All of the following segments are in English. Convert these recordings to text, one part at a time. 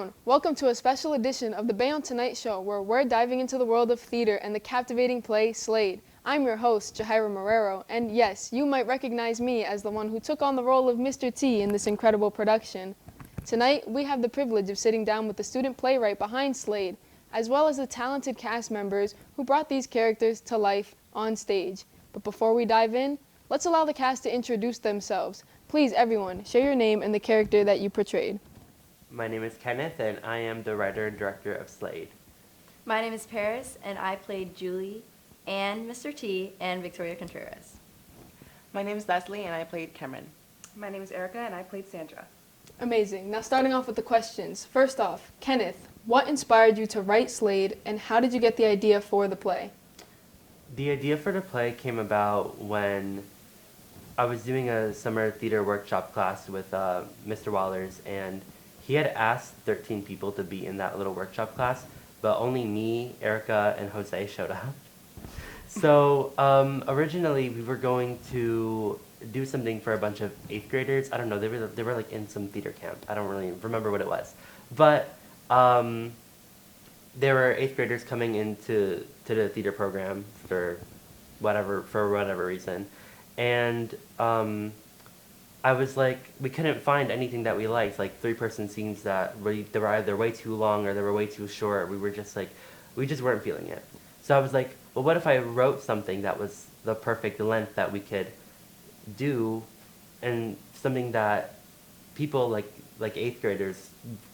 everyone. Welcome to a special edition of the Bayonne Tonight Show, where we're diving into the world of theater and the captivating play Slade. I'm your host, Jahaira Marrero, and yes, you might recognize me as the one who took on the role of Mr. T in this incredible production. Tonight, we have the privilege of sitting down with the student playwright behind Slade, as well as the talented cast members who brought these characters to life on stage. But before we dive in, let's allow the cast to introduce themselves. Please, everyone, share your name and the character that you portrayed. My name is Kenneth, and I am the writer and director of Slade. My name is Paris, and I played Julie and Mr. T and Victoria Contreras. My name is Leslie, and I played Cameron. My name is Erica, and I played Sandra. Amazing. Now starting off with the questions. First off, Kenneth, what inspired you to write Slade, and how did you get the idea for the play? The idea for the play came about when I was doing a summer theater workshop class with Mr. Wallers, and he had asked 13 people to be in that little workshop class, but only me, Erica, and Jose showed up. So originally we were going to do something for a bunch of 8th graders. I don't know, they were like in some theater camp. I don't really remember what it was. But there were 8th graders coming into the theater program for whatever reason. And I was like, we couldn't find anything that we liked, like 3-person scenes that they were either way too long or they were way too short. We were just like, we just weren't feeling it. So I was like, well, what if I wrote something that was the perfect length that we could do, and something that people like 8th graders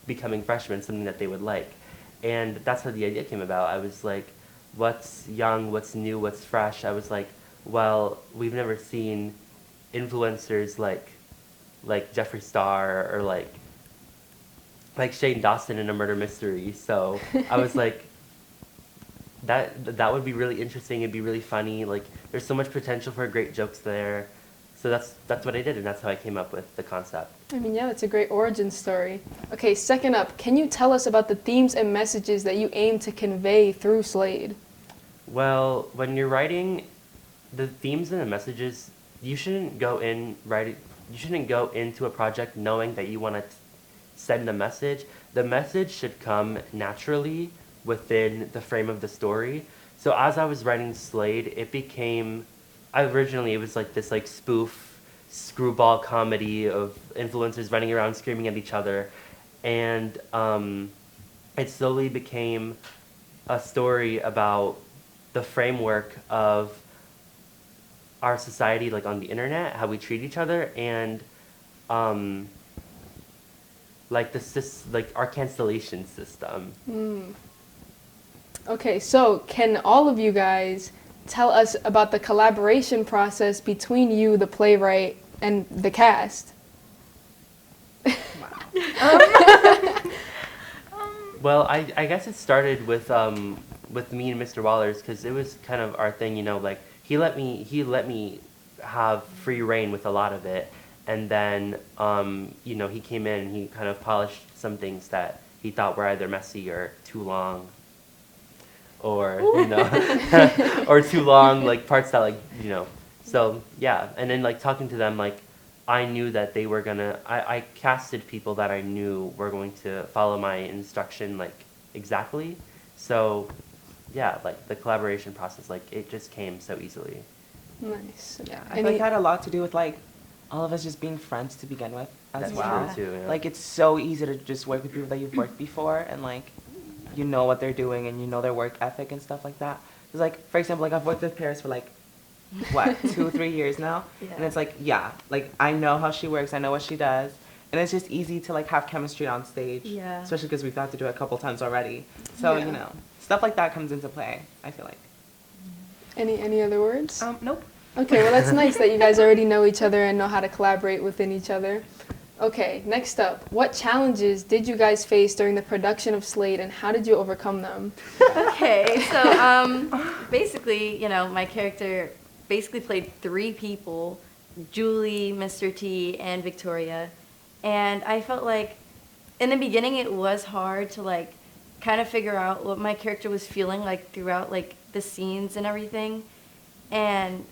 becoming freshmen, something that they would like. And that's how the idea came about. I was like, what's young, what's new, what's fresh? I was like, well, we've never seen influencers like Jeffree Star or like Shane Dawson in a murder mystery. So I was like, that would be really interesting. It'd be really funny. Like, there's so much potential for great jokes there. So that's what I did, and that's how I came up with the concept. I mean, yeah, that's a great origin story. Okay, second up, can you tell us about the themes and messages that you aim to convey through Slade? Well, when you're writing the themes and the messages, you shouldn't go into a project knowing that you want to send a message. The message should come naturally within the frame of the story. So as I was writing Slade, originally it was like this like spoof screwball comedy of influencers running around screaming at each other, and it slowly became a story about the framework of our society, like on the internet, how we treat each other, and like our cancellation system. Okay, so can all of you guys tell us about the collaboration process between you, the playwright, and the cast? Well, I guess it started with me and Mr. Wallers, because it was kind of our thing, you know, like he let me have free reign with a lot of it, and then you know, he came in and he kind of polished some things that he thought were either messy or too long, or you know, or too long, like parts that, like, you know. So yeah, and then like talking to them, like I knew that they were gonna. I casted people that I knew were going to follow my instruction like exactly. So yeah, like the collaboration process, like it just came so easily. Nice. Yeah, I feel like it had a lot to do with like all of us just being friends to begin with as That's well. true too. Yeah. Like it's so easy to just work with people that you've worked before, and like you know what they're doing and you know their work ethic and stuff like that. It's like, for example, like I've worked with Paris for like what 2-3 years now, and it's like, yeah, like I know how she works, I know what she does, and it's just easy to like have chemistry on stage. Yeah. Especially because we've had to do it a couple times already. So Yeah. you know, stuff like that comes into play, I feel like. Any other words? Nope. Okay, well that's nice that you guys already know each other and know how to collaborate within each other. Okay, next up, what challenges did you guys face during the production of Slade, and how did you overcome them? Okay, so basically, you know, my character basically played 3 people, Julie, Mr. T, and Victoria. And I felt like in the beginning it was hard to like kind of figure out what my character was feeling like throughout like the scenes and everything. And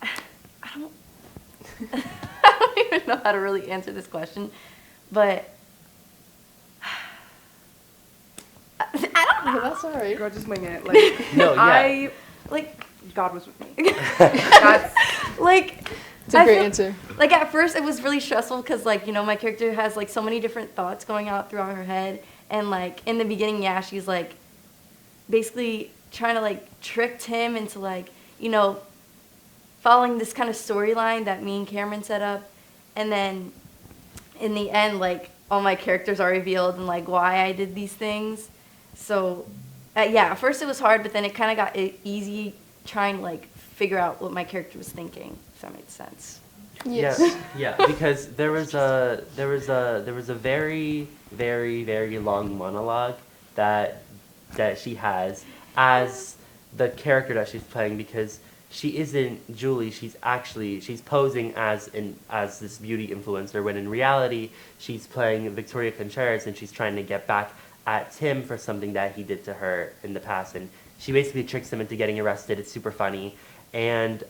I don't I don't even know how to really answer this question, but That's all right. Girl, just wing it. Like, No, yeah. Like, God was with me. That's like, It's a I great feel- answer. Like at first it was really stressful because like, you know, my character has like so many different thoughts going out throughout her head. And like in the beginning, yeah, she's like basically trying to like trick Tim into like, you know, following this kind of storyline that me and Cameron set up. And then in the end, like all my characters are revealed and like why I did these things. So yeah, at first it was hard, but then it kind of got easy trying to like figure out what my character was thinking, if that makes sense. Yes. Yeah, because there was a very, very, very long monologue that she has as the character that she's playing, because she isn't Julie. She's posing as this beauty influencer, when in reality she's playing Victoria Contreras, and she's trying to get back at Tim for something that he did to her in the past, and she basically tricks him into getting arrested. It's super funny, and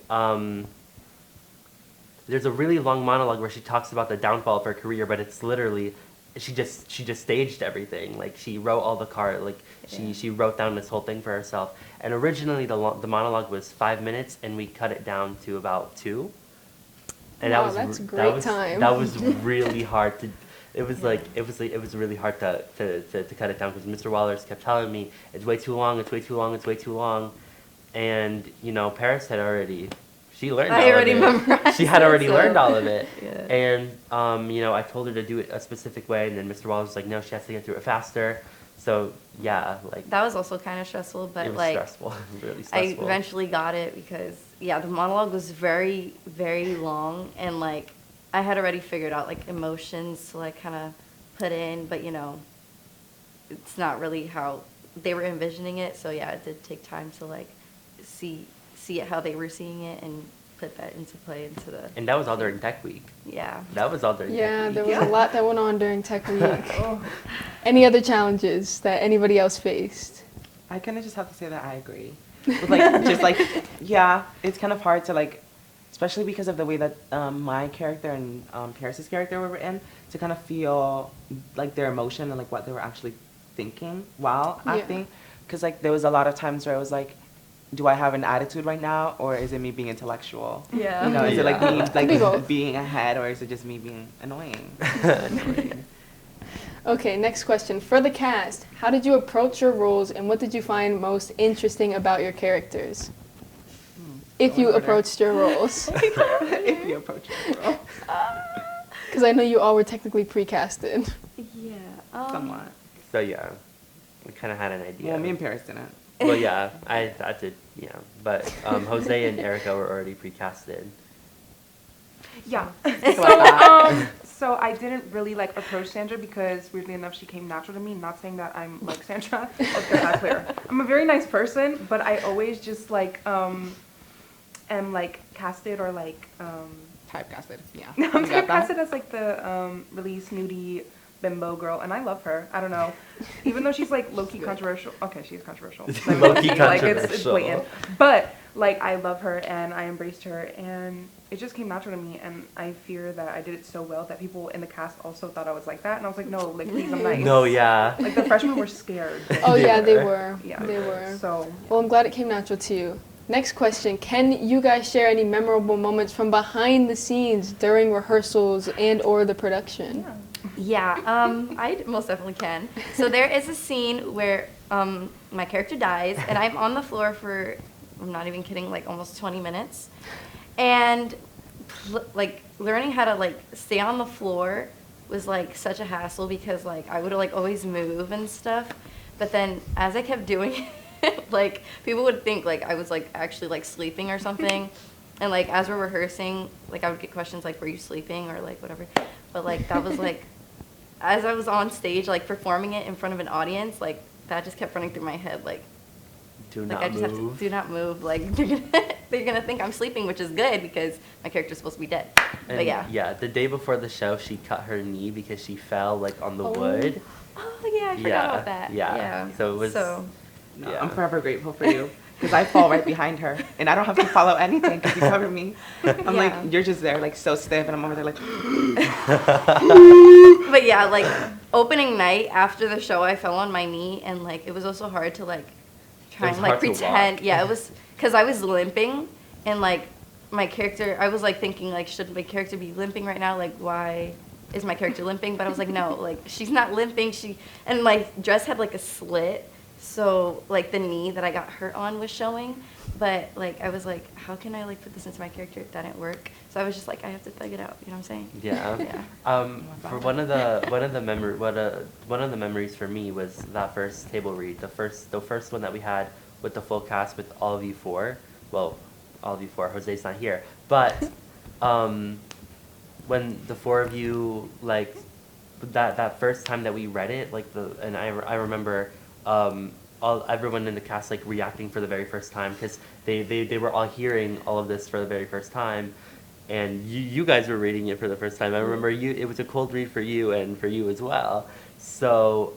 there's a really long monologue where she talks about the downfall of her career, but it's literally she just staged everything. Like she wrote all the she wrote down this whole thing for herself. And originally the monologue was 5 minutes, and we cut it down to about 2. And Wow, that's great time. That was really hard to. It was really hard to cut it down, because Mr. Wallers kept telling me it's way too long, it's way too long, it's way too long, and you know Paris had already. She learned all of it. Memorized She had already it, so- learned all of it. Yeah. And, you know, I told her to do it a specific way, and then Mr. Wallace was like, no, she has to get through it faster. So, yeah, like, That was also kind of stressful, it but was like stressful, really I stressful. eventually got it because yeah, the monologue was very, very long, and like I had already figured out like emotions to like kind of put in, but you know, it's not really how they were envisioning it. So yeah, it did take time to like see it how they were seeing it and put that into play into the. And that was all during Tech Week. Yeah. That was all during Yeah, Tech there Week. was a lot that went on during Tech Week. oh, Any other challenges that anybody else faced? I kind of just have to say that I agree. But like, just like, yeah, it's kind of hard to like, especially because of the way that my character and Paris's character were written, to kind of feel like their emotion and like what they were actually thinking while Yeah. acting. Because like there was a lot of times where I was like, do I have an attitude right now, or is it me being intellectual? Yeah. You know, is it like me Could be both. like being ahead, or is it just me being annoying? Okay, next question. For the cast, how did you approach your roles, and what did you find most interesting about your characters? If you order. approached your roles. If you approach it, bro. Because I know you all were technically pre-casted. Yeah. Somewhat. So, yeah, we kind of had an idea. Well, me and Paris didn't. Well, yeah, I did, yeah. But Jose and Erica were already pre-casted. yeah. Like So I didn't really like approach Sandra because weirdly enough she came natural to me. Not saying that I'm like Sandra. Let's get that clear. I'm a very nice person, but I always just like am like casted or like Typecasted, yeah. I'm You got that? typecasted as like the really snooty bimbo girl, and I love her. I don't know, even though she's like low key controversial. Okay, she's controversial. Like, Low-key like it's controversial. blatant. But like I love her and I embraced her, and it just came natural to me. And I fear that I did it so well that people in the cast also thought I was like that, and I was like, no, like please, I'm nice. No, yeah. Like the freshmen were scared. Oh, They yeah, they were. were. Yeah. They were. So Well, I'm glad it came natural to you. Next question. Can you guys share any memorable moments from behind the scenes during rehearsals and or the production? yeah. Yeah, I most definitely can. So there is a scene where my character dies, and I'm on the floor for, I'm not even kidding, like almost 20 minutes. And like learning how to like stay on the floor was like such a hassle because like I would like always move and stuff. But then as I kept doing it, like people would think like I was like actually like sleeping or something. And like as we're rehearsing, like I would get questions like, were you sleeping or like whatever. But like that was like, as I was on stage like performing it in front of an audience, like that just kept running through my head like Do like not I just have to move. do not move. Like they're gonna think I'm sleeping, which is good because my character's supposed to be dead. And But yeah. Yeah, the day before the show, she cut her knee because she fell like on the Oh. wood. Oh yeah, I forgot about that. Yeah. Yeah. So it was. So No, Yeah. I'm forever grateful for you. because I fall right behind her, and I don't have to follow anything because you cover me. I'm Yeah. like, you're just there, like, so stiff, and I'm over there, like, But yeah, like opening night after the show, I fell on my knee, and like it was also hard to like try It was and like hard to pretend. walk. Yeah, it was because I was limping, and like my character, I was like thinking like, should my character be limping right now? Like, why is my character limping? But I was like, no, like she's not limping. And my dress had like a slit, so like the knee that I got hurt on was showing. But like I was like, how can I like put this into my character? It didn't work. So I was just like, I have to thug it out. You know what I'm saying? Yeah. Yeah. For one of the memories for me was that first table read, the first one that we had with the full cast with all of you four. Well, all of you four. Jose's not here, but when the four of you like that first time that we read it, like I remember everyone in the cast like reacting for the very first time because they were all hearing all of this for the very first time. And you guys were reading it for the first time. I remember it was a cold read for you and for you as well. So,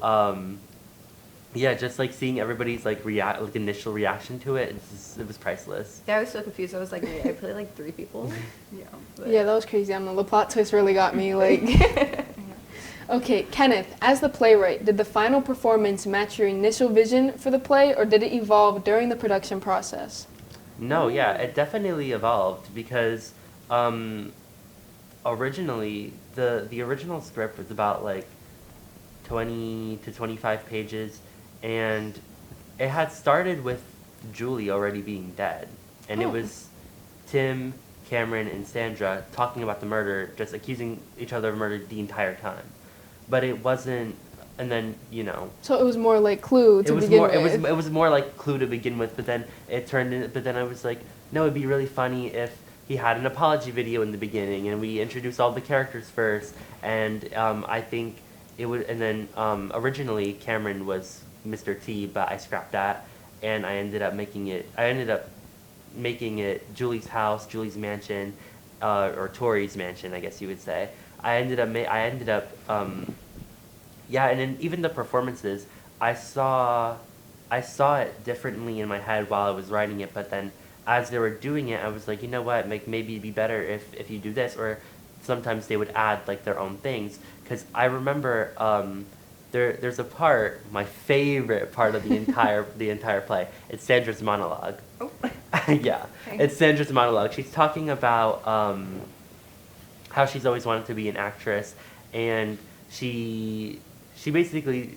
yeah, just like seeing everybody's like initial reaction to it, it was priceless. Yeah, I was so confused. I was like, wait, I played like 3 people? Yeah. Yeah, that was crazy. I don't know, the plot twist really got me. Like, okay, Kenneth, as the playwright, did the final performance match your initial vision for the play, or did it evolve during the production process? No, yeah, it definitely evolved because originally the original script was about like 20 to 25 pages, and it had started with Julie already being dead, and it was Tim, Cameron, and Sandra talking about the murder, just accusing each other of murder the entire time. But it wasn't, and then, you know. So it was more like Clue to begin with. It was more like Clue to begin with, but then it turned in, but then I was like, no, it'd be really funny if he had an apology video in the beginning, and we introduced all the characters first, and I think it would, and then originally Cameron was Mr. T, but I scrapped that, and I ended up making it Julie's house, Julie's mansion, or Tori's mansion, I guess you would say. Yeah, and then even the performances, I saw it differently in my head while I was writing it, but then as they were doing it, I was like, you know what, maybe it'd be better if you do this, or sometimes they would add like their own things, because I remember there's a part, my favorite part of the entire play. It's Sandra's monologue. Oh. Yeah, Okay. it's Sandra's monologue. She's talking about how she's always wanted to be an actress, and she basically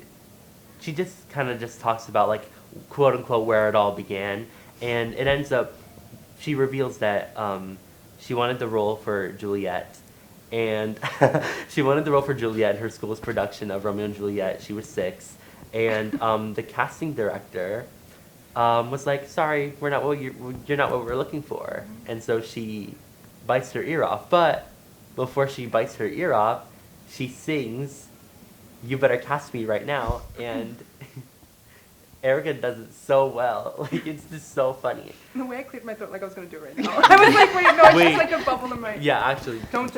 just kind of just talks about like quote unquote where it all began, and it ends up she reveals that she wanted the role for Juliet. And she wanted the role for Juliet in her school's production of Romeo and Juliet. She was 6, and the casting director was like, "Sorry, you're not what we're looking for." And so she bites her ear off. But before she bites her ear off, she sings, "You better cast me right now." And Erica does it so well. Like, it's just so funny. The way I cleared my throat like I was gonna do it right now. I was like, wait, no, it's Wait. just like a bubble in my. Yeah, actually. Don't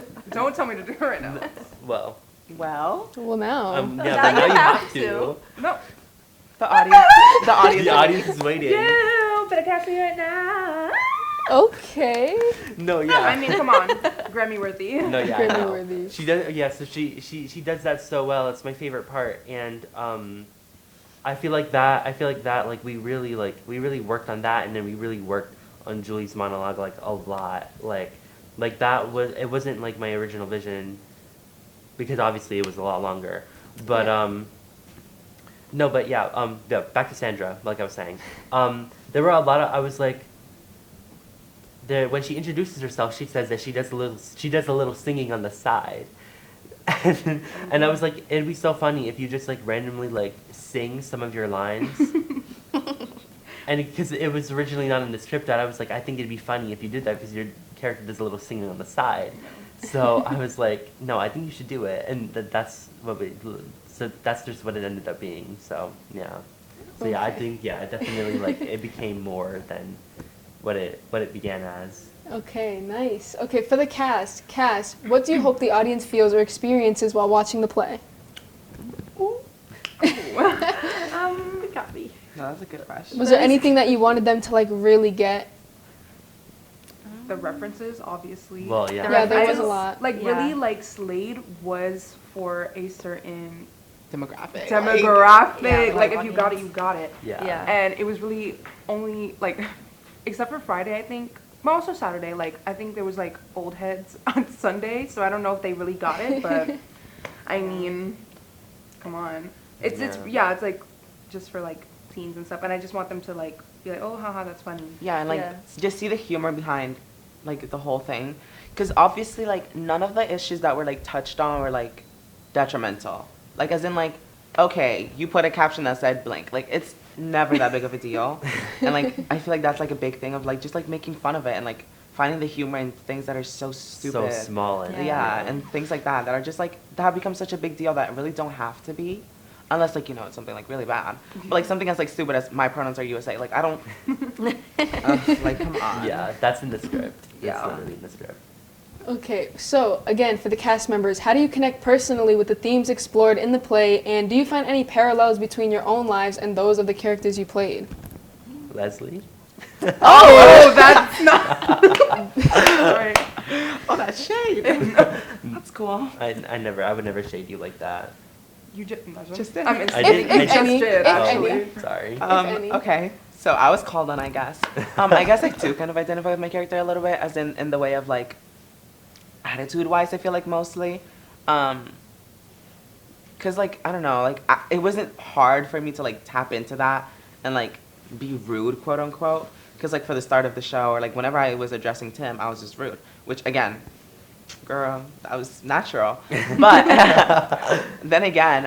tell me to do it right now. Well, well, Well, now. yeah, but now you have to. No. the audience. The audience is waiting. You better cast me right now. Okay. No, yeah. I mean, come on, Grammy worthy. No, yeah, I know. Grammy-worthy. She does. Yeah, so she does that so well. It's my favorite part, and I feel like that. Like we really worked on that, and then we really worked on Julie's monologue like a lot. Like that it wasn't like my original vision, because obviously it was a lot longer. But no, but yeah. Yeah, back to Sandra. Like I was saying, there were a lot of. I was like. When she introduces herself, she says that she does a little singing on the side, and I was like, it'd be so funny if you just like randomly like sing some of your lines, and because it was originally not in the script, that I was like, I think it'd be funny if you did that because your character does a little singing on the side, so I was like, no, I think you should do it, and that's just what it ended up being. So yeah, so yeah, I think it definitely like it became more than what it began as. Okay, nice. Okay, for the cast, what do you hope the audience feels or experiences while watching the play? Got me. No, that's a good question. Was there anything that you wanted them to like really get? The references, obviously. Well, yeah. Yeah, there I was a just, lot. Like, Yeah. really, like, Slade was for a certain Demographic. demographic. Yeah, like, like if you got it, audience. you got it. Yeah. Yeah. And it was really only, like, except for Friday, I think, but also Saturday, like, I think there was, like, old heads on Sunday, so I don't know if they really got it, but, I mean, come on. It's, it's, like, just for, like, teens and stuff, and I just want them to, like, be like, oh, haha, that's funny. Yeah, and like Yeah. just see the humor behind like the whole thing, because obviously like none of the issues that were like touched on were like detrimental. Like as in like, okay, you put a caption that said blank. Like it's never that big of a deal, and like I feel like that's like a big thing of like just like making fun of it and like finding the humor in things that are so stupid. So small and Yeah, and things like that are just like that have become such a big deal that really don't have to be. Unless, like, you know, it's something, like, really bad. But, like, something as, like, stupid as my pronouns are USA. Like, I don't... like, come on. Yeah, that's in the script. Yeah. That's literally in the script. Okay, so again, for the cast members, how do you connect personally with the themes explored in the play, and do you find any parallels between your own lives and those of the characters you played? Leslie? Oh, that's not... Sorry. Oh, that's shade. That's cool. I would never shade you like that. You just did. I'm I in didn't- I I just any- did, if actually. any. Sorry. any. Okay, so I was called on, I guess. I guess I do kind of identify with my character a little bit, as in the way of, like, attitude-wise, I feel like, mostly. Because, like, I don't know, like, it wasn't hard for me to, like, tap into that and, like, be rude, quote-unquote. Because, like, for the start of the show, or, like, whenever I was addressing Tim, I was just rude. Which, again, girl, that was natural. But then again,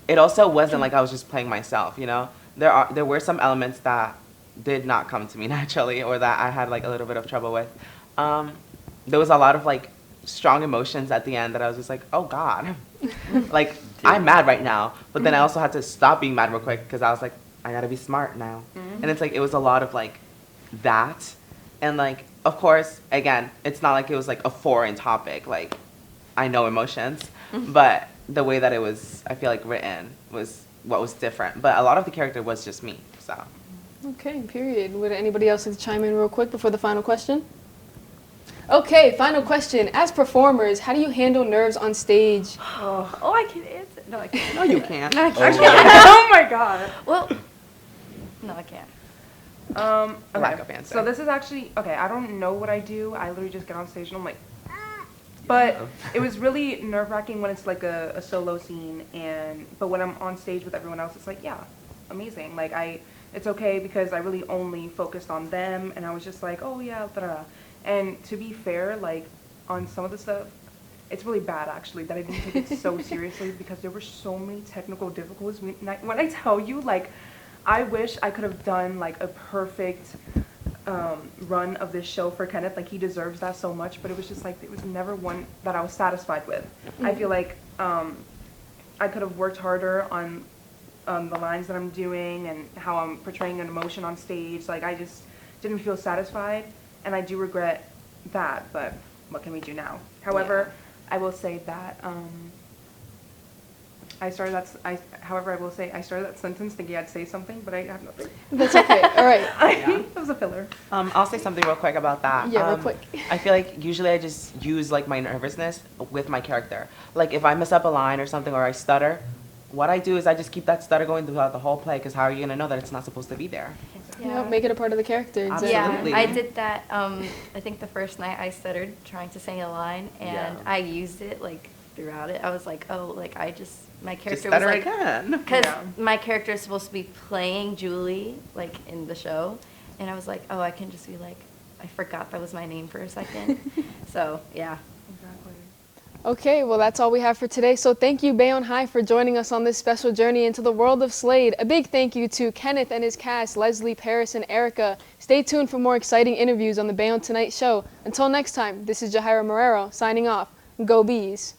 it also wasn't like I was just playing myself, you know? There were some elements that did not come to me naturally or that I had, like, a little bit of trouble with. There was a lot of, like, strong emotions at the end that I was just like, oh, God. Like, I'm mad right now. But then I also had to stop being mad real quick because I was like, I gotta be smart now. And it's like, it was a lot of, like, that. And, like, of course, again, it's not like it was, like, a foreign topic. Like, I know emotions. But the way that it was, I feel like, written was what was different. But a lot of the character was just me, so. Okay, period. Would anybody else like to chime in real quick before the final question? Okay, final question. As performers, how do you handle nerves on stage? Oh, I can answer. No, I can't. No, you can't. No, I Oh, can't. Oh my god. Well, no, I can't. Okay. Lack of answer. So this is actually okay. I don't know what I do. I literally just get on stage and I'm like, but it was really nerve wracking when it's like a solo scene, but when I'm on stage with everyone else, it's like amazing. Like it's okay because I really only focused on them, and I was just like, oh yeah, da-da-da. And to be fair, like on some of the stuff, it's really bad actually that I didn't take it so seriously because there were so many technical difficulties. When I tell you, like, I wish I could have done like a perfect run of this show for Kenneth. Like, he deserves that so much, but it was just like it was never one that I was satisfied with. I feel like I could have worked harder on the lines that I'm doing and how I'm portraying an emotion on stage. Like, I just didn't feel satisfied, and I do regret that, but what can we do now? However, I will say that I started that sentence thinking I'd say something, but I have nothing. That's okay. All right. That was a filler. I'll say something real quick about that. Yeah, real quick. I feel like usually I just use like my nervousness with my character. Like if I mess up a line or something or I stutter, what I do is I just keep that stutter going throughout the whole play because how are you gonna know that it's not supposed to be there? Yeah, make it a part of the character. Exactly. Absolutely. Yeah, I did that. I think the first night I stuttered trying to sing a line, and Yeah. I used it like throughout it. I was like, oh, like my Just character was stutter like, again. because Yeah. my character is supposed to be playing Julie like in the show, and I was like, oh, I can just be like, I forgot that was my name for a second. So yeah. Exactly. Okay, well, that's all we have for today. So thank you, Bayonne High, for joining us on this special journey into the world of Slade. A big thank you to Kenneth and his cast, Leslie, Paris, and Erica. Stay tuned for more exciting interviews on the Bayonne Tonight Show. Until next time, this is Jahaira Marrero signing off. Go Bees!